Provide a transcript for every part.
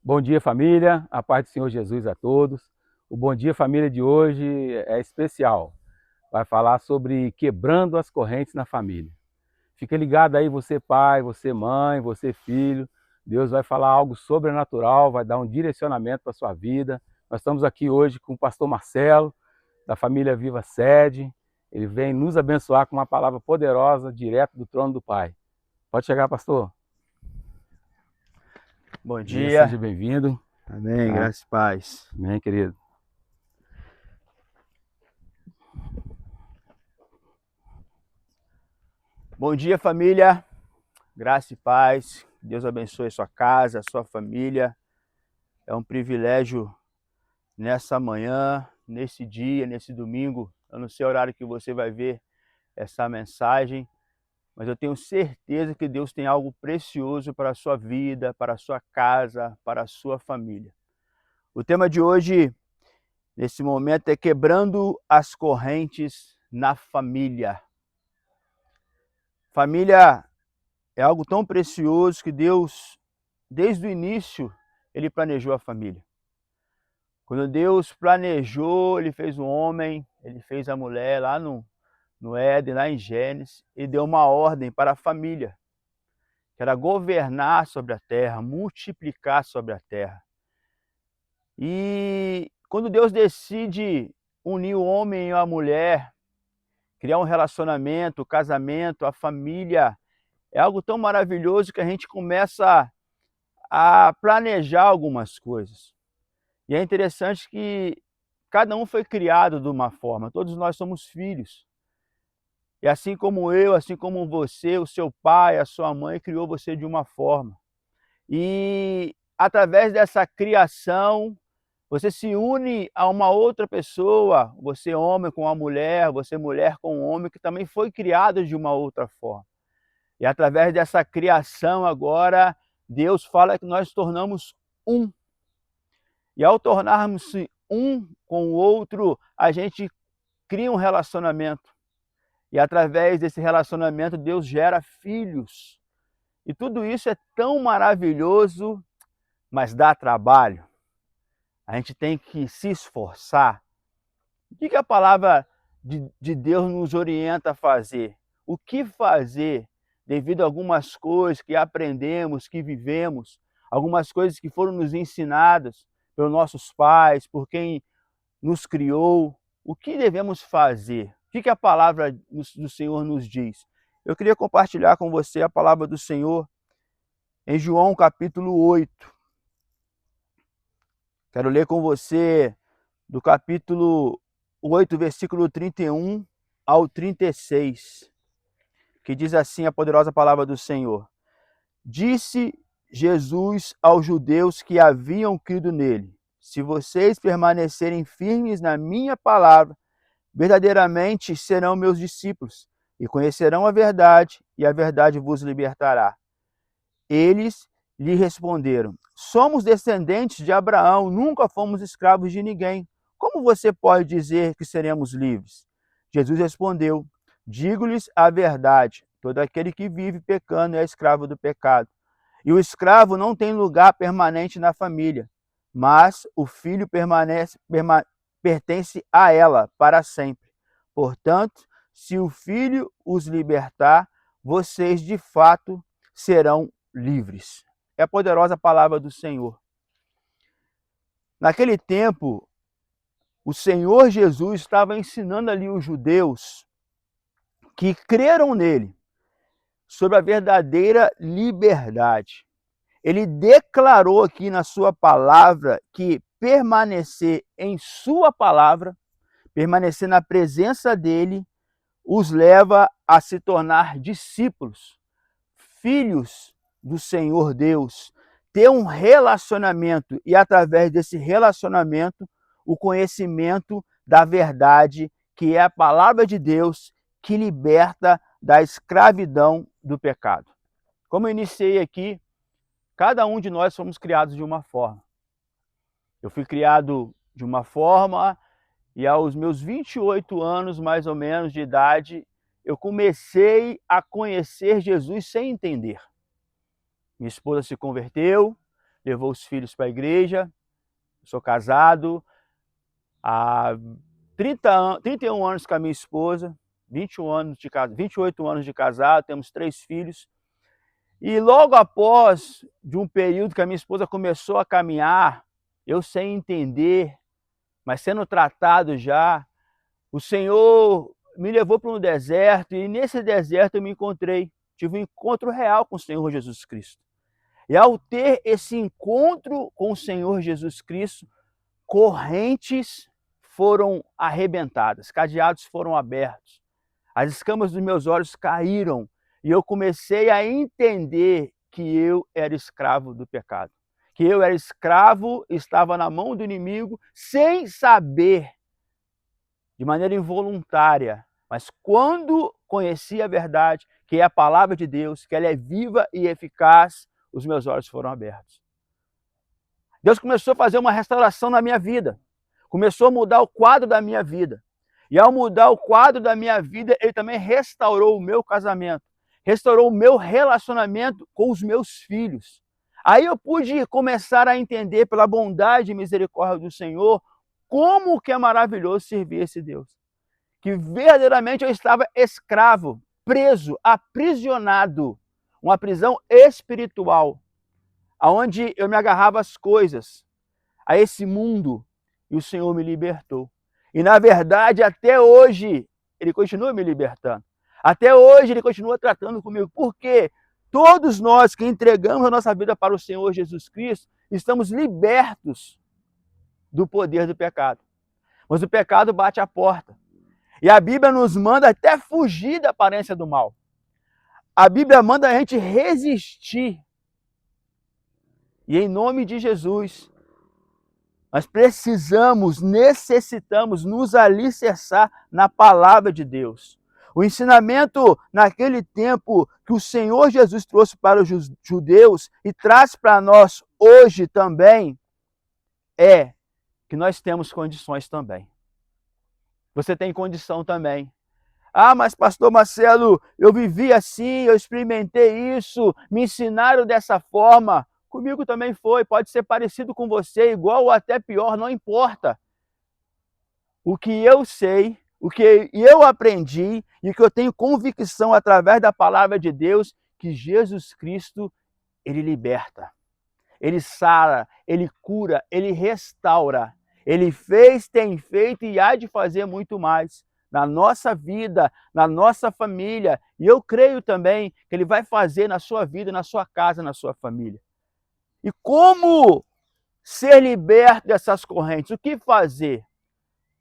Bom dia, família. A paz do Senhor Jesus a todos. O Bom Dia Família de hoje é especial. Vai falar sobre quebrando as correntes na família. Fica ligado aí, você pai, você mãe, você filho. Deus vai falar algo sobrenatural, vai dar um direcionamento para a sua vida. Nós estamos aqui hoje com o pastor Marcelo, da família Viva Sede. Ele vem nos abençoar com uma palavra poderosa, direto do trono do Pai. Pode chegar, pastor. Bom Seja dia. bem-vindo. Amém, Tá? graça e paz. Amém, querido. Bom dia, família. Graça e paz. Deus abençoe a sua casa, a sua família. É um privilégio nessa manhã, nesse dia, nesse domingo. Eu não sei o horário que você vai ver essa mensagem, mas eu tenho certeza que Deus tem algo precioso para a sua vida, para a sua casa, para a sua família. O tema de hoje, nesse momento, é quebrando as correntes na família. Família é algo tão precioso que Deus, desde o início, Ele planejou a família. Quando Deus planejou, Ele fez o homem, Ele fez a mulher lá no Éden, lá em Gênesis, e deu uma ordem para a família, que era governar sobre a terra, multiplicar sobre a terra. E quando Deus decide unir o homem e a mulher, criar um relacionamento, o casamento, a família, é algo tão maravilhoso que a gente começa a planejar algumas coisas. E é interessante que cada um foi criado de uma forma, todos nós somos filhos. E assim como eu, assim como você, o seu pai, a sua mãe criou você de uma forma. E através dessa criação, você se une a uma outra pessoa, você homem com a mulher, você mulher com um homem que também foi criado de uma outra forma. E através dessa criação agora, Deus fala que nós tornamos um. E ao tornarmos-se um com o outro, a gente cria um relacionamento. E através desse relacionamento, Deus gera filhos. E tudo isso é tão maravilhoso, mas dá trabalho. A gente tem que se esforçar. O que a palavra de Deus nos orienta a fazer? O que fazer devido a algumas coisas que aprendemos, que vivemos, algumas coisas que foram nos ensinadas pelos nossos pais, por quem nos criou? O que devemos fazer? O que a palavra do Senhor nos diz? Eu queria compartilhar com você a palavra do Senhor em João capítulo 8. Quero ler com você do capítulo 8, versículo 31 ao 36, que diz assim a poderosa palavra do Senhor. Disse Jesus aos judeus que haviam crido nele: se vocês permanecerem firmes na minha palavra, verdadeiramente serão meus discípulos, e conhecerão a verdade, e a verdade vos libertará. Eles lhe responderam: somos descendentes de Abraão, nunca fomos escravos de ninguém. Como você pode dizer que seremos livres? Jesus respondeu: digo-lhes a verdade, todo aquele que vive pecando é escravo do pecado. E o escravo não tem lugar permanente na família, mas o filho pertence a ela para sempre. Portanto, se o filho os libertar, vocês de fato serão livres. É a poderosa palavra do Senhor. Naquele tempo, o Senhor Jesus estava ensinando ali os judeus que creram nele sobre a verdadeira liberdade. Ele declarou aqui na sua palavra que permanecer em sua palavra, permanecer na presença dele, os leva a se tornar discípulos, filhos do Senhor Deus, ter um relacionamento e através desse relacionamento o conhecimento da verdade, que é a palavra de Deus que liberta da escravidão do pecado. Como eu iniciei aqui, cada um de nós fomos criados de uma forma. Eu fui criado de uma forma e aos meus 28 anos, mais ou menos, de idade, eu comecei a conhecer Jesus sem entender. Minha esposa se converteu, levou os filhos para a igreja. Sou casado há 31 anos com a minha esposa, 28 anos de casado, temos 3 filhos. E logo após de um período que a minha esposa começou a caminhar, eu sem entender, mas sendo tratado já, o Senhor me levou para um deserto e nesse deserto eu me encontrei, tive um encontro real com o Senhor Jesus Cristo. E ao ter esse encontro com o Senhor Jesus Cristo, correntes foram arrebentadas, cadeados foram abertos, as escamas dos meus olhos caíram e eu comecei a entender que eu era escravo do pecado, que eu era escravo, estava na mão do inimigo, sem saber, de maneira involuntária, mas quando conheci a verdade, que é a palavra de Deus, que ela é viva e eficaz, os meus olhos foram abertos. Deus começou a fazer uma restauração na minha vida, começou a mudar o quadro da minha vida. E ao mudar o quadro da minha vida, Ele também restaurou o meu casamento, restaurou o meu relacionamento com os meus filhos. Aí eu pude começar a entender, pela bondade e misericórdia do Senhor, como que é maravilhoso servir esse Deus. Que verdadeiramente eu estava escravo, preso, aprisionado, uma prisão espiritual, aonde eu me agarrava às coisas, a esse mundo, e o Senhor me libertou. E na verdade, até hoje, Ele continua me libertando. Até hoje Ele continua tratando comigo. Porque todos nós que entregamos a nossa vida para o Senhor Jesus Cristo, estamos libertos do poder do pecado. Mas o pecado bate à porta. E a Bíblia nos manda até fugir da aparência do mal. A Bíblia manda a gente resistir. E em nome de Jesus, nós necessitamos nos alicerçar na palavra de Deus. O ensinamento naquele tempo que o Senhor Jesus trouxe para os judeus e traz para nós hoje também é que nós temos condições também. Você tem condição também. Ah, mas pastor Marcelo, eu vivi assim, eu experimentei isso, me ensinaram dessa forma. Comigo também foi, pode ser parecido com você, igual ou até pior, não importa. O que eu sei, o que eu aprendi e o que eu tenho convicção através da palavra de Deus, que Jesus Cristo, Ele liberta, Ele sara, Ele cura, Ele restaura. Ele fez, tem feito e há de fazer muito mais na nossa vida, na nossa família. E eu creio também que Ele vai fazer na sua vida, na sua casa, na sua família. E como ser liberto dessas correntes? O que fazer?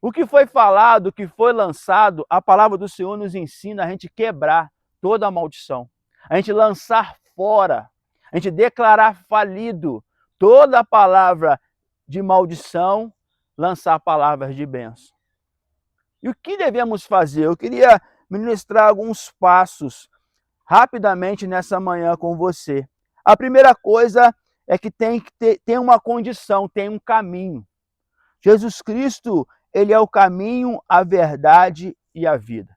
O que foi falado, o que foi lançado, a palavra do Senhor nos ensina a gente quebrar toda a maldição, a gente lançar fora, a gente declarar falido toda a palavra de maldição, lançar palavras de bênção. E o que devemos fazer? Eu queria ministrar alguns passos rapidamente nessa manhã com você. A primeira coisa é que tem uma condição, tem um caminho. Jesus Cristo, Ele é o caminho, a verdade e a vida.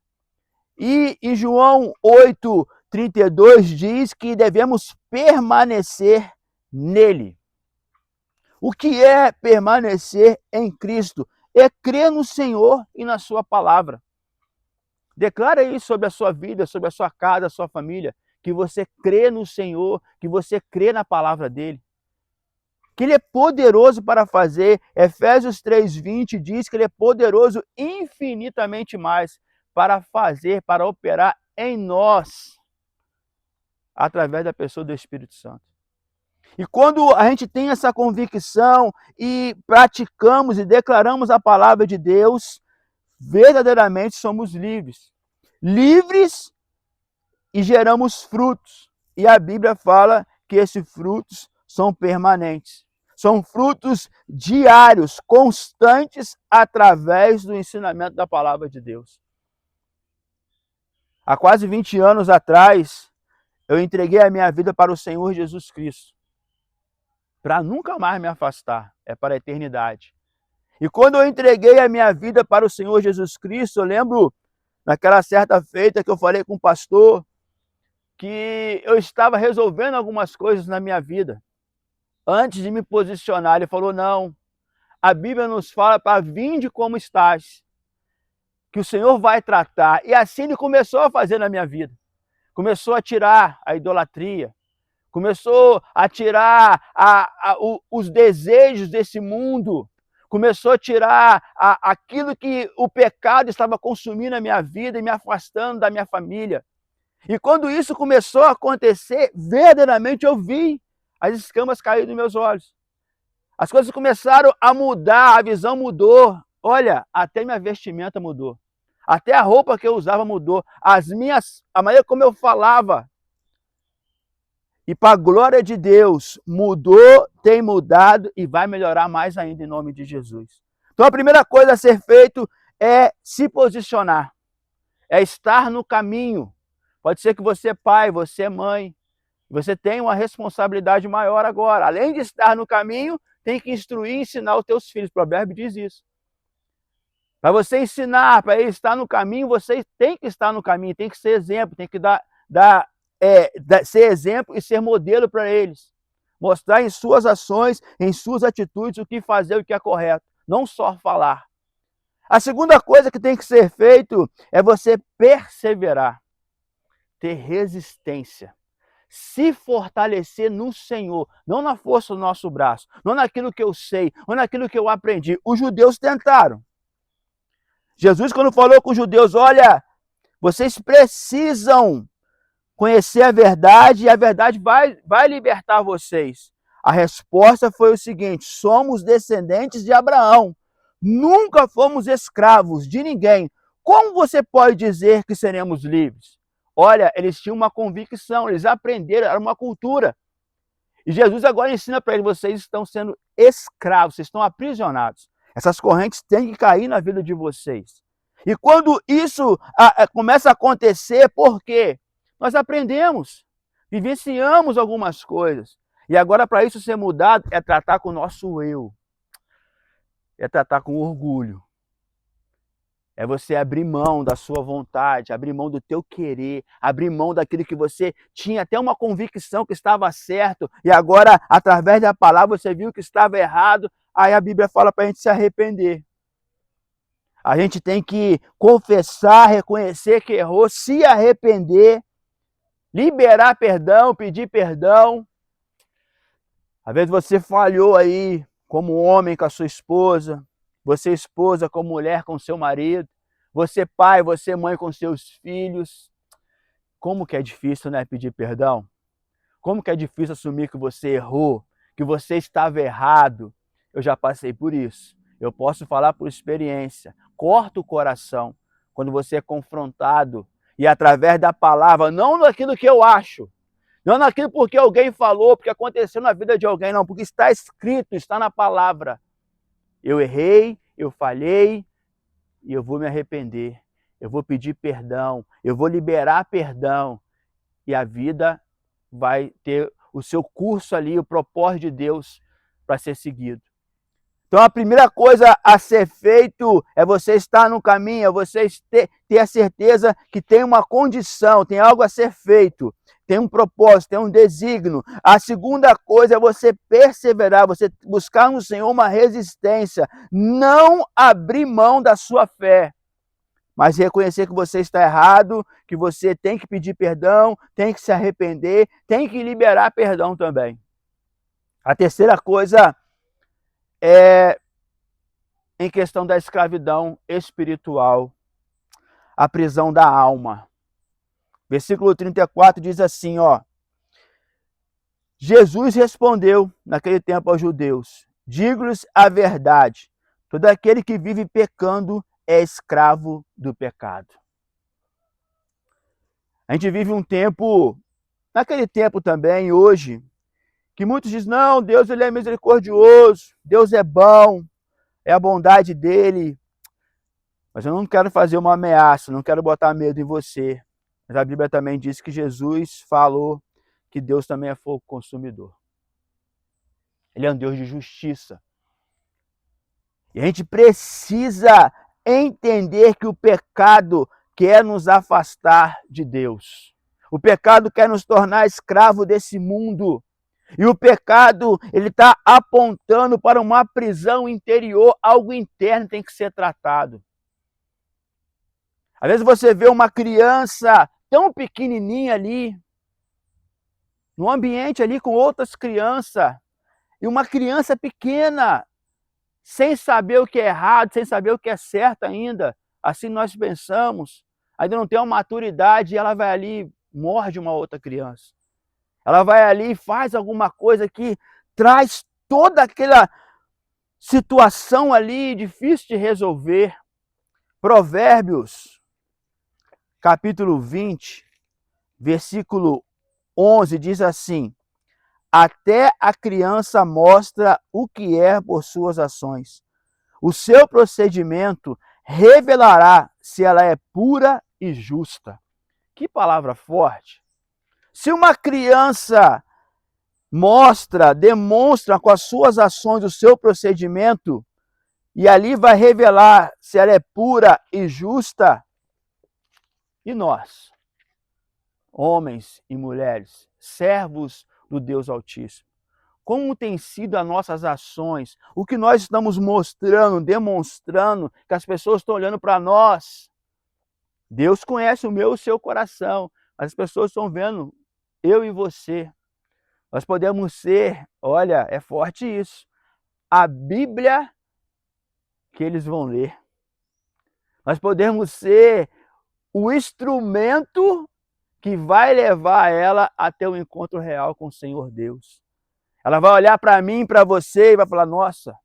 E em João 8:32 diz que devemos permanecer nele. O que é permanecer em Cristo? É crer no Senhor e na sua palavra. Declara isso sobre a sua vida, sobre a sua casa, a sua família, que você crê no Senhor, que você crê na palavra dele. Que ele é poderoso para fazer. Efésios 3:20 diz que ele é poderoso infinitamente mais para fazer, para operar em nós, através da pessoa do Espírito Santo. E quando a gente tem essa convicção e praticamos e declaramos a palavra de Deus, verdadeiramente somos livres. Livres e geramos frutos. E a Bíblia fala que esses frutos são permanentes. São frutos diários, constantes, através do ensinamento da palavra de Deus. Há quase 20 anos atrás, eu entreguei a minha vida para o Senhor Jesus Cristo, para nunca mais me afastar, é para a eternidade. E quando eu entreguei a minha vida para o Senhor Jesus Cristo, eu lembro naquela certa feita que eu falei com o pastor, que eu estava resolvendo algumas coisas na minha vida. antes de me posicionar, ele falou, não, a Bíblia nos fala para vinde como estás, que o Senhor vai tratar. E assim ele começou a fazer na minha vida. Começou a tirar a idolatria, começou a tirar os desejos desse mundo, começou a tirar aquilo que o pecado estava consumindo a minha vida e me afastando da minha família. E quando isso começou a acontecer, verdadeiramente eu vi as escamas caírem dos meus olhos. As coisas começaram a mudar, a visão mudou. Olha, até minha vestimenta mudou. Até a roupa que eu usava mudou. A maneira como eu falava. E para a glória de Deus, mudou, tem mudado e vai melhorar mais ainda em nome de Jesus. Então a primeira coisa a ser feito é se posicionar. É estar no caminho. Pode ser que você é pai, você é mãe. Você tem uma responsabilidade maior agora. Além de estar no caminho, tem que instruir e ensinar os teus filhos. O provérbio diz isso. Para você ensinar, para ele estar no caminho, você tem que estar no caminho, tem que ser exemplo, tem que ser exemplo e ser modelo para eles. Mostrar em suas ações, em suas atitudes, o que fazer, o que é correto. Não só falar. A segunda coisa que tem que ser feito é você perseverar. Ter resistência. Se fortalecer no Senhor, não na força do nosso braço, não naquilo que eu sei, não naquilo que eu aprendi. Os judeus tentaram. Jesus, quando falou com os judeus, olha, vocês precisam conhecer a verdade e a verdade vai libertar vocês. A resposta foi o seguinte, somos descendentes de Abraão, nunca fomos escravos de ninguém. Como você pode dizer que seremos livres? Olha, eles tinham uma convicção, eles aprenderam, era uma cultura. E Jesus agora ensina para eles, vocês estão sendo escravos, vocês estão aprisionados. Essas correntes têm que cair na vida de vocês. E quando isso começa a acontecer, por quê? Nós aprendemos, vivenciamos algumas coisas. E agora para isso ser mudado é tratar com o nosso eu. É tratar com orgulho. É você abrir mão da sua vontade, abrir mão do teu querer, abrir mão daquilo que você tinha até uma convicção que estava certo, e agora, através da palavra, você viu que estava errado, aí a Bíblia fala para a gente se arrepender. A gente tem que confessar, reconhecer que errou, se arrepender, liberar perdão, pedir perdão. Às vezes você falhou aí, como homem com a sua esposa, você esposa como mulher com seu marido, você pai, você mãe com seus filhos. Como que é difícil, né, pedir perdão? Como que é difícil assumir que você errou, que você estava errado. Eu já passei por isso. Eu posso falar por experiência. Corta o coração quando você é confrontado e através da palavra, não naquilo que eu acho, não naquilo porque alguém falou, porque aconteceu na vida de alguém, não, porque está escrito, está na palavra. Eu errei, eu falhei e eu vou me arrepender. Eu vou pedir perdão, eu vou liberar perdão e a vida vai ter o seu curso ali, o propósito de Deus para ser seguido. Então a primeira coisa a ser feito é você estar no caminho, é você ter a certeza que tem uma condição, tem algo a ser feito, tem um propósito, tem um desígnio. A segunda coisa é você perseverar, você buscar no Senhor uma resistência, não abrir mão da sua fé, mas reconhecer que você está errado, que você tem que pedir perdão, tem que se arrepender, tem que liberar perdão também. A terceira coisa é em questão da escravidão espiritual, a prisão da alma. Versículo 34 diz assim, ó: Jesus respondeu naquele tempo aos judeus: digo-lhes a verdade, todo aquele que vive pecando é escravo do pecado. A gente vive um tempo, naquele tempo também, hoje, que muitos dizem, não, Deus ele é misericordioso, Deus é bom, é a bondade dele. Mas eu não quero fazer uma ameaça, não quero botar medo em você. Mas a Bíblia também diz que Jesus falou que Deus também é fogo consumidor. Ele é um Deus de justiça. E a gente precisa entender que o pecado quer nos afastar de Deus. O pecado quer nos tornar escravo desse mundo. E o pecado, ele está apontando para uma prisão interior, algo interno tem que ser tratado. Às vezes você vê uma criança tão pequenininha ali, no ambiente ali com outras crianças, e uma criança pequena, sem saber o que é errado, sem saber o que é certo ainda, assim nós pensamos, ainda não tem uma maturidade, e ela vai ali e morde uma outra criança. Ela vai ali e faz alguma coisa que traz toda aquela situação ali difícil de resolver. Provérbios, capítulo 20, versículo 11, diz assim: até a criança mostra o que é por suas ações. O seu procedimento revelará se ela é pura e justa. Que palavra forte! Se uma criança demonstra com as suas ações o seu procedimento, e ali vai revelar se ela é pura e justa, e nós, homens e mulheres, servos do Deus Altíssimo, como tem sido as nossas ações, o que nós estamos mostrando, demonstrando, que as pessoas estão olhando para nós. Deus conhece o meu e o seu coração, as pessoas estão vendo eu e você. Nós podemos ser, olha, é forte isso, a Bíblia que eles vão ler. Nós podemos ser o instrumento que vai levar ela até o encontro real com o Senhor Deus. Ela vai olhar para mim, para você e vai falar: nossa,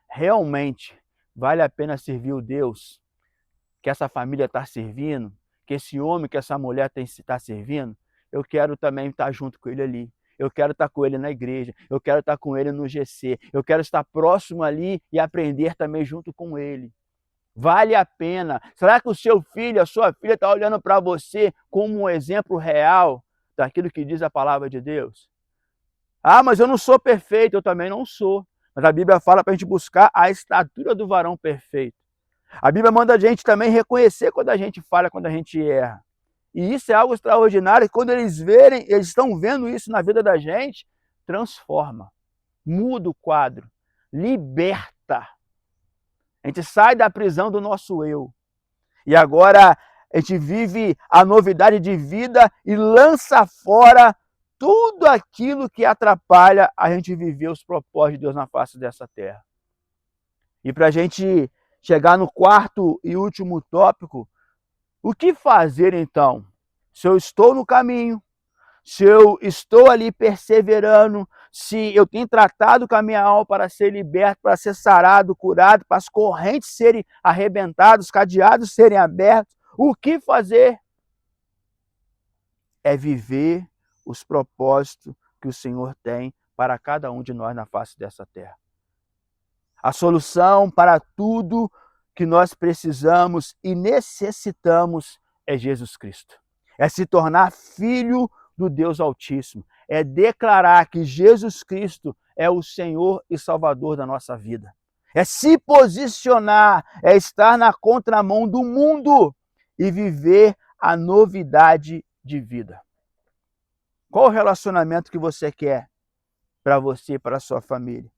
realmente vale a pena servir o Deus que essa família está servindo, que esse homem, que essa mulher está servindo. Eu quero também estar junto com ele ali. Eu quero estar com ele na igreja, eu quero estar com ele no GC, eu quero estar próximo ali e aprender também junto com ele. Vale a pena. Será que o seu filho, a sua filha está olhando para você como um exemplo real daquilo que diz a palavra de Deus? Ah, mas eu não sou perfeito, eu também não sou. Mas a Bíblia fala para a gente buscar a estatura do varão perfeito. A Bíblia manda a gente também reconhecer quando a gente falha, quando a gente erra. E isso é algo extraordinário, e quando eles verem, eles estão vendo isso na vida da gente, transforma, muda o quadro, liberta. A gente sai da prisão do nosso eu. E agora a gente vive a novidade de vida e lança fora tudo aquilo que atrapalha a gente viver os propósitos de Deus na face dessa terra. E para a gente chegar no quarto e último tópico, o que fazer então? Se eu estou no caminho, se eu estou ali perseverando, se eu tenho tratado com a minha alma para ser liberto, para ser sarado, curado, para as correntes serem arrebentadas, os cadeados serem abertos, o que fazer? É viver os propósitos que o Senhor tem para cada um de nós na face dessa terra. A solução para tudo que nós precisamos e necessitamos é Jesus Cristo. É se tornar filho do Deus Altíssimo. É declarar que Jesus Cristo é o Senhor e Salvador da nossa vida. É se posicionar, é estar na contramão do mundo e viver a novidade de vida. Qual o relacionamento que você quer para você e para a sua família?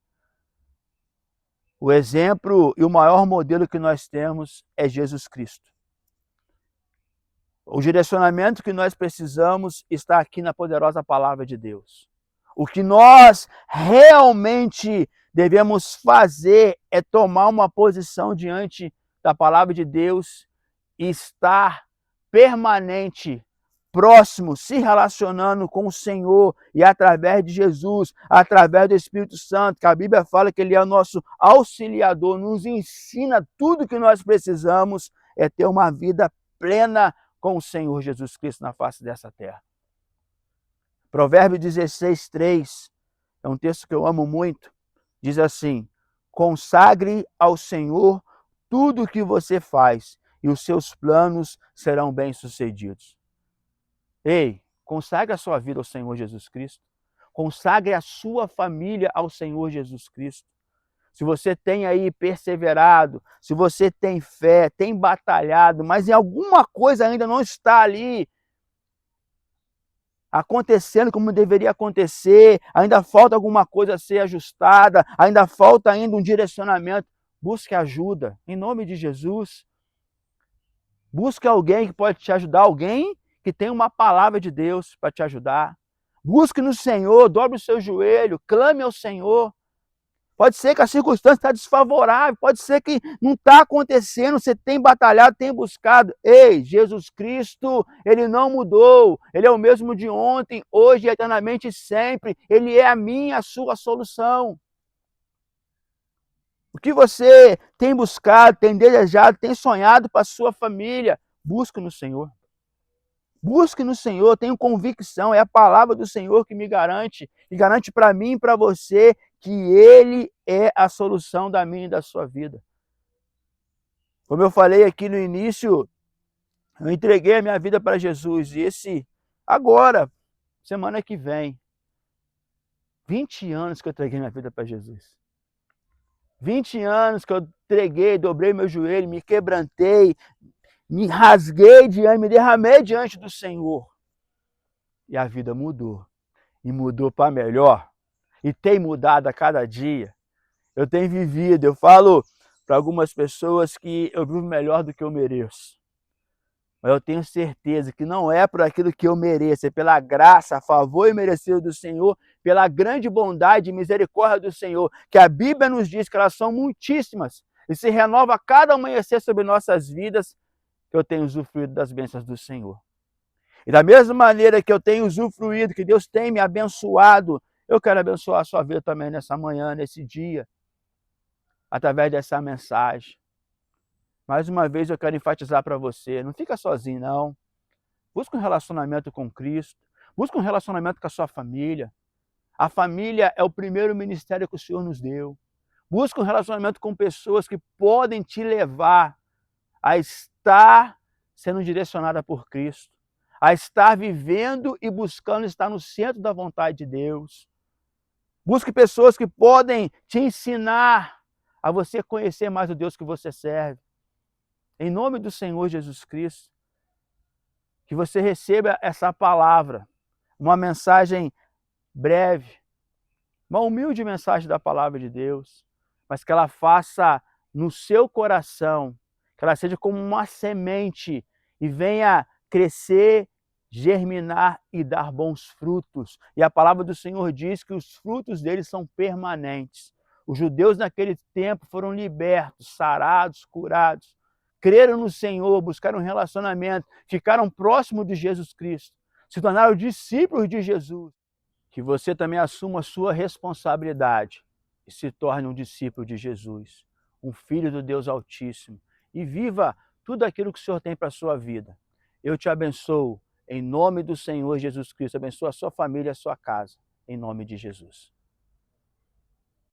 O exemplo e o maior modelo que nós temos é Jesus Cristo. O direcionamento que nós precisamos está aqui na poderosa palavra de Deus. O que nós realmente devemos fazer é tomar uma posição diante da palavra de Deus e estar permanente, próximo, se relacionando com o Senhor e através de Jesus, através do Espírito Santo, que a Bíblia fala que Ele é o nosso auxiliador, nos ensina tudo que nós precisamos, é ter uma vida plena com o Senhor Jesus Cristo na face dessa terra. Provérbios 16:3 é um texto que eu amo muito. Diz assim: consagre ao Senhor tudo o que você faz e os seus planos serão bem-sucedidos. Ei, consagre a sua vida ao Senhor Jesus Cristo. Consagre a sua família ao Senhor Jesus Cristo. Se você tem aí perseverado, se você tem fé, tem batalhado, mas em alguma coisa ainda não está ali acontecendo como deveria acontecer, ainda falta alguma coisa a ser ajustada, ainda falta ainda um direcionamento. Busque ajuda, em nome de Jesus. Busque alguém que pode te ajudar, alguém que tem uma palavra de Deus para te ajudar. Busque no Senhor, dobre o seu joelho, clame ao Senhor. Pode ser que a circunstância está desfavorável, pode ser que não está acontecendo, você tem batalhado, tem buscado. Ei, Jesus Cristo, Ele não mudou, Ele é o mesmo de ontem, hoje, eternamente e sempre. Ele é a minha, a sua solução. O que você tem buscado, tem desejado, tem sonhado para a sua família, busque no Senhor. Busque no Senhor, tenho convicção, é a palavra do Senhor que me garante, e garante para mim e para você que Ele é a solução da minha e da sua vida. Como eu falei aqui no início, eu entreguei a minha vida para Jesus, e agora, semana que vem, 20 anos que eu entreguei minha vida para Jesus. 20 anos que eu entreguei, dobrei meu joelho, me quebrantei, me rasguei me derramei diante do Senhor. E a vida mudou. E mudou para melhor. E tem mudado a cada dia. Eu tenho vivido, eu falo para algumas pessoas que eu vivo melhor do que eu mereço. Mas eu tenho certeza que não é por aquilo que eu mereço, é pela graça, favor e merecido do Senhor, pela grande bondade e misericórdia do Senhor, que a Bíblia nos diz que elas são muitíssimas e se renova a cada amanhecer sobre nossas vidas, que eu tenho usufruído das bênçãos do Senhor. E da mesma maneira que eu tenho usufruído, que Deus tem me abençoado, eu quero abençoar a sua vida também nessa manhã, nesse dia, através dessa mensagem. Mais uma vez eu quero enfatizar para você, não fica sozinho não. Busca um relacionamento com Cristo, busca um relacionamento com a sua família. A família é o primeiro ministério que o Senhor nos deu. Busca um relacionamento com pessoas que podem te levar a estar sendo direcionada por Cristo, a estar vivendo e buscando estar no centro da vontade de Deus. Busque pessoas que podem te ensinar a você conhecer mais o Deus que você serve. Em nome do Senhor Jesus Cristo, que você receba essa palavra, uma mensagem breve, uma humilde mensagem da palavra de Deus, mas que ela faça no seu coração, que ela seja como uma semente e venha crescer, germinar e dar bons frutos. E a palavra do Senhor diz que os frutos deles são permanentes. Os judeus naquele tempo foram libertos, sarados, curados, creram no Senhor, buscaram um relacionamento, ficaram próximos de Jesus Cristo, se tornaram discípulos de Jesus. Que você também assuma a sua responsabilidade e se torne um discípulo de Jesus, um filho do Deus Altíssimo, e viva tudo aquilo que o Senhor tem para a sua vida. Eu te abençoo em nome do Senhor Jesus Cristo, abençoa a sua família e a sua casa, em nome de Jesus.